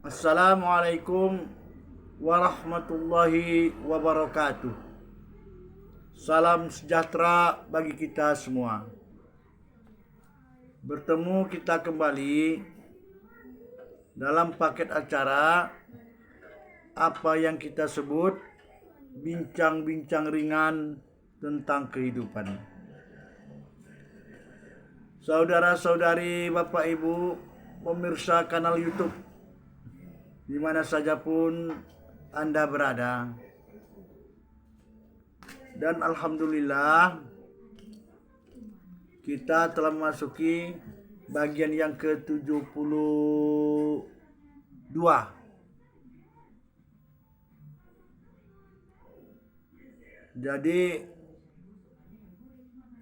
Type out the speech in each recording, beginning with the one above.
Assalamualaikum warahmatullahi wabarakatuh. Salam sejahtera bagi kita semua. Bertemu kita kembali dalam paket acara apa yang kita sebut bincang-bincang ringan tentang kehidupan. Saudara-saudari, Bapak Ibu, pemirsa kanal YouTube di mana saja pun Anda berada. Dan alhamdulillah kita telah memasuki bagian yang ke-72. Jadi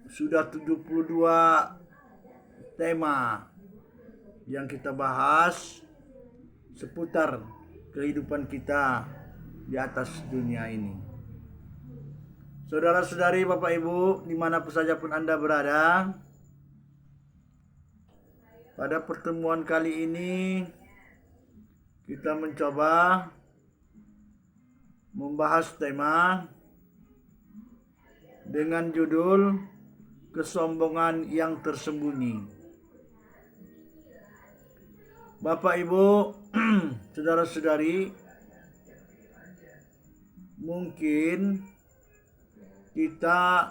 sudah 72 tema yang kita bahas seputar kehidupan kita di atas dunia ini. Saudara-saudari, Bapak Ibu, dimanapun saja pun Anda berada, pada pertemuan kali ini kita mencoba membahas tema dengan judul kesombongan yang tersembunyi. Bapak Ibu, saudara-saudari, mungkin kita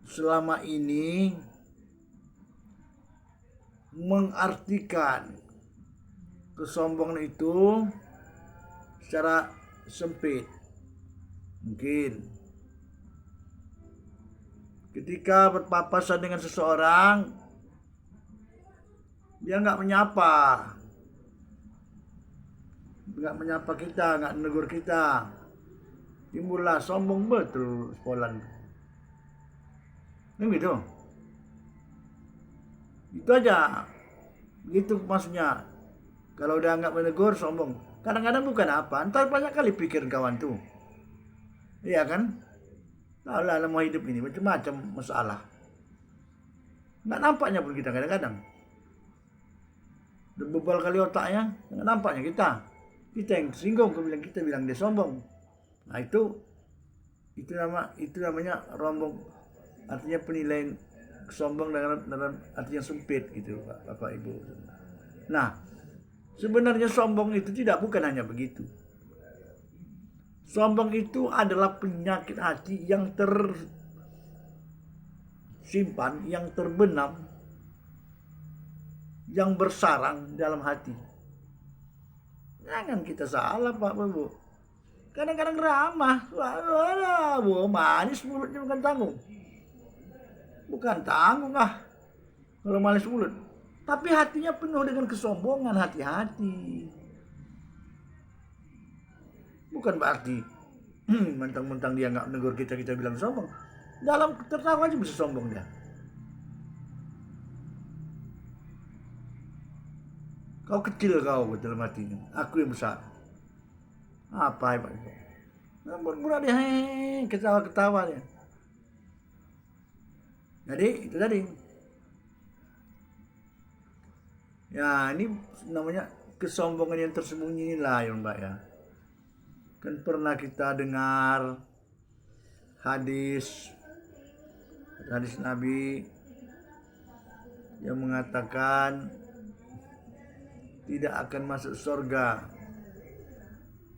selama ini mengartikan kesombongan itu secara sempit. Mungkin ketika berpapasan dengan seseorang, dia nggak menyapa kita, nggak menegur kita, timbullah sombong betul sekolah. Ini gitu. Itu aja. Gitu maksudnya. Kalau udah nggak menegur, sombong. Kadang-kadang bukan apa. Entar banyak kali pikir kawan tuh. Iya kan? Lah mau hidup ini macam-macam masalah. Nggak nampaknya pun kita kadang-kadang. Bebal kali otaknya, nggak nampaknya kita yang tersinggung, kita bilang dia sombong. Nah itu namanya rombong, artinya penilaian sombong dalam arti yang sempit gitu, Bapak Ibu. Nah, sebenarnya sombong itu bukan hanya begitu. Sombong itu adalah penyakit hati yang tersimpan, yang terbenam, yang bersarang dalam hati. Jangan kita salah, Pak Ibu. Kadang-kadang ramah, manis mulutnya bukan tanggung. Bukan tanggung kalau manis mulut. Tapi hatinya penuh dengan kesombongan, hati-hati. Bukan berarti mentang-mentang dia nggak negur kita bilang sombong. Dalam tertawa aja bisa sombong dia. Kau kecil kau betul matinya. Aku yang besar. Apa hebat itu? Murah dia ketawa-ketawa dia. Jadi itu tadi. Ya ini namanya kesombongan yang tersembunyi lah ya Mbak ya. Kan pernah kita dengar hadis Nabi yang mengatakan tidak akan masuk surga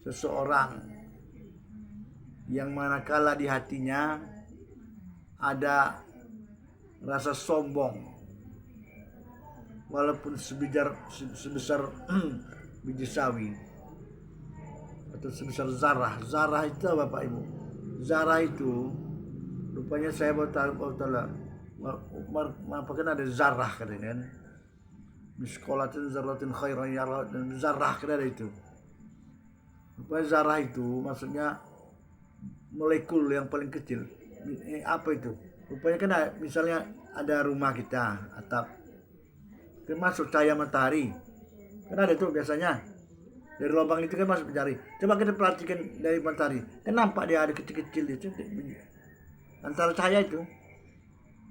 seseorang yang manakala di hatinya ada rasa sombong, walaupun sebesar biji sawi atau sebesar zarah. Zarah itu Bapak Ibu, zarah itu rupanya saya baru tahu apa kan ada zarah katanya kan, miskolatin zarratin khairan yarah, dan zarah kan ada itu. Rupanya zarah itu maksudnya molekul yang paling kecil. Apa itu? Rupanya kan misalnya ada rumah kita, atap, kan masuk cahaya matahari. Kan ada tuh biasanya dari lubang itu kan masuk matahari. Coba kita perhatikan dari matahari, kan nampak dia ada kecil-kecil itu antara cahaya itu.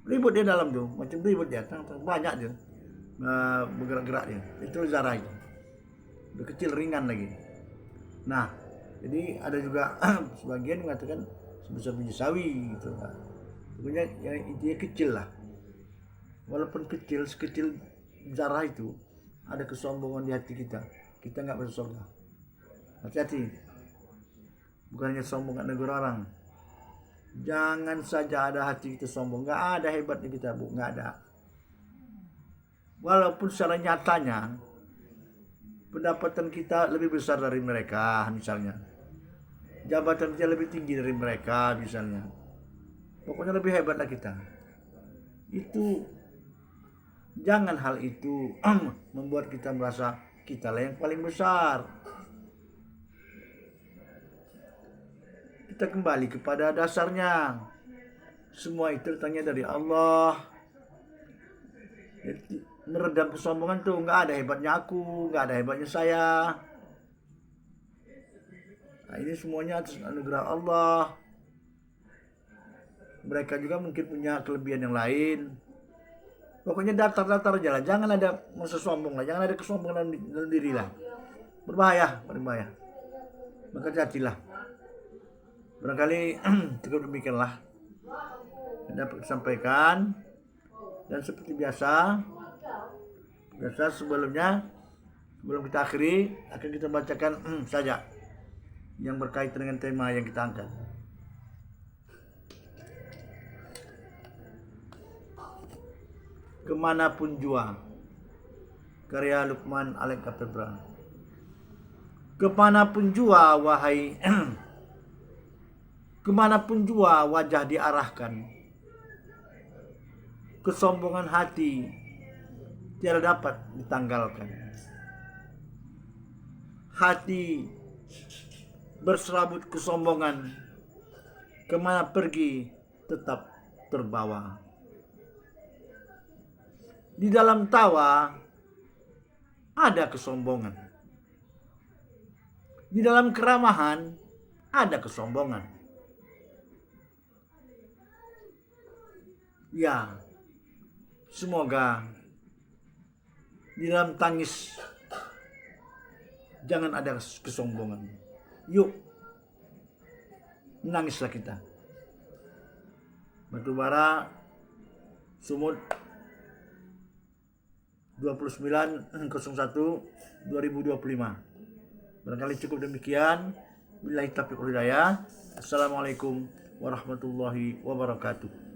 Ribut dia dalam tuh, macam ribut dia, banyak dia bergerak-gerak dia. Itu zarah itu. udah kecil, ringan lagi. Nah, jadi ada juga sebagian mengatakan sebesar biji sawi gitu. Nah, pokoknya yang intinya kecil lah. Walaupun kecil, sekecil zarah itu, ada kesombongan di hati kita. Kita nggak masuk surga. Hati-hati. Bukan hanya sombong kat negara orang. Jangan saja ada hati kita sombong. Nggak ada hebatnya kita, Bu. Nggak ada. Walaupun secara nyatanya pendapatan kita lebih besar dari mereka misalnya. Jabatan kita lebih tinggi dari mereka misalnya. Pokoknya lebih hebatlah kita. Itu jangan hal itu membuat kita merasa kita lah yang paling besar. Kita kembali kepada dasarnya. Semua itu datangnya dari Allah. Jadi, meredam kesombongan tuh nggak ada hebatnya aku, nggak ada hebatnya saya. Nah, ini semuanya atas anugerah Allah. Mereka juga mungkin punya kelebihan yang lain. Pokoknya datar-datar aja lah. Jangan ada masa sombong lah. Jangan ada kesombongan dalam diri lah. Berbahaya, berbahaya. Maka hati-hatilah. Barangkali cukup demikianlah yang dapat disampaikan. Dan seperti biasa sebelum kita akhiri akan kita bacakan saja yang berkaitan dengan tema yang kita angkat. Kemanapun jua, karya Luqman Al-Kapebra. Kemanapun jua wahai kemanapun jua wajah diarahkan, kesombongan hati tiada dapat ditanggalkan. Hati berserabut kesombongan, kemana pergi tetap terbawa. Di dalam tawa ada kesombongan. Di dalam keramahan ada kesombongan. Ya, semoga di dalam tangis jangan ada kesombongan. Yuk, menangislah kita. Batubara Sumut 29/01/2025. Barangkali cukup demikian. Billahi taufiq wal hidayah. Assalamualaikum warahmatullahi wabarakatuh.